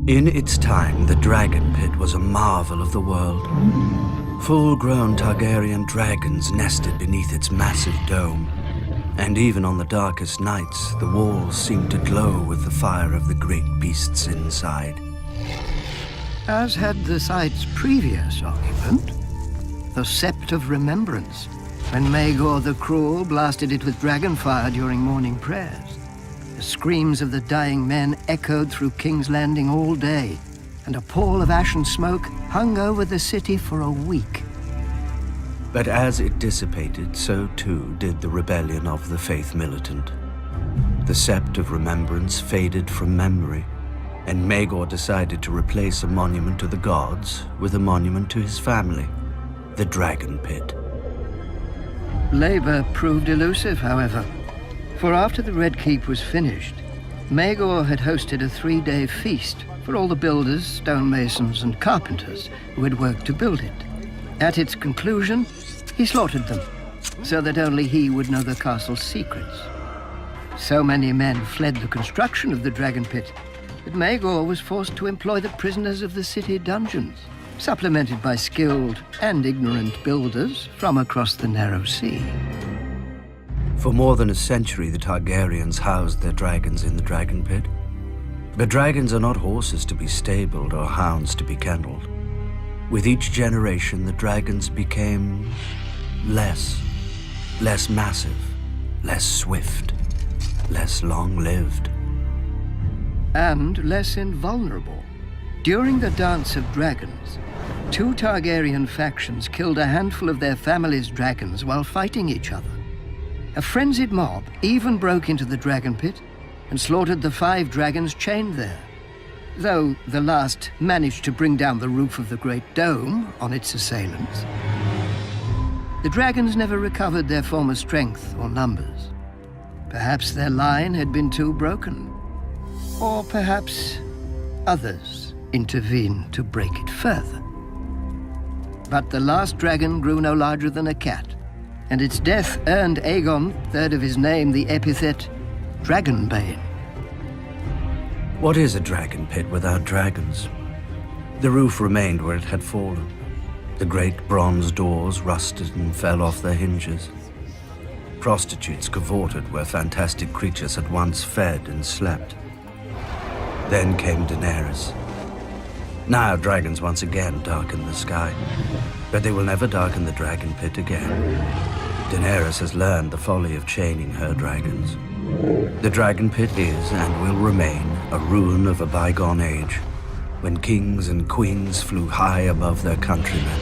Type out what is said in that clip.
In its time, the Dragonpit was a marvel of the world. Full-grown Targaryen dragons nested beneath its massive dome, and even on the darkest nights, the walls seemed to glow with the fire of the great beasts inside. As had the site's previous occupant, the Sept of Remembrance, when Maegor the Cruel blasted it with dragonfire during morning prayers. The screams of the dying men echoed through King's Landing all day, and a pall of ash and smoke hung over the city for a week. But as it dissipated, so too did the rebellion of the Faith Militant. The Sept of Remembrance faded from memory, and Maegor decided to replace a monument to the gods with a monument to his family, the Dragonpit. Labor proved elusive, however, for after the Red Keep was finished, Maegor had hosted a 3-day feast for all the builders, stonemasons, and carpenters who had worked to build it. At its conclusion, he slaughtered them, so that only he would know the castle's secrets. So many men fled the construction of the Dragonpit that Maegor was forced to employ the prisoners of the city dungeons, supplemented by skilled and ignorant builders from across the narrow sea. For more than a century, the Targaryens housed their dragons in the Dragonpit. But dragons are not horses to be stabled or hounds to be kenneled. With each generation, the dragons became less massive, less swift, less long-lived. And less invulnerable. During the Dance of Dragons, 2 Targaryen factions killed a handful of their family's dragons while fighting each other. A frenzied mob even broke into the Dragonpit and slaughtered the 5 dragons chained there, though the last managed to bring down the roof of the Great Dome on its assailants. The dragons never recovered their former strength or numbers. Perhaps their line had been too broken, or perhaps others intervened to break it further. But the last dragon grew no larger than a cat, and its death earned Aegon, 3rd of his name, the epithet Dragonbane. What is a dragon pit without dragons? The roof remained where it had fallen. The great bronze doors rusted and fell off their hinges. Prostitutes cavorted where fantastic creatures had once fed and slept. Then came Daenerys. Now dragons once again darken the sky, but they will never darken the dragon pit again. Daenerys has learned the folly of chaining her dragons. The dragon pit is and will remain a ruin of a bygone age, when kings and queens flew high above their countrymen.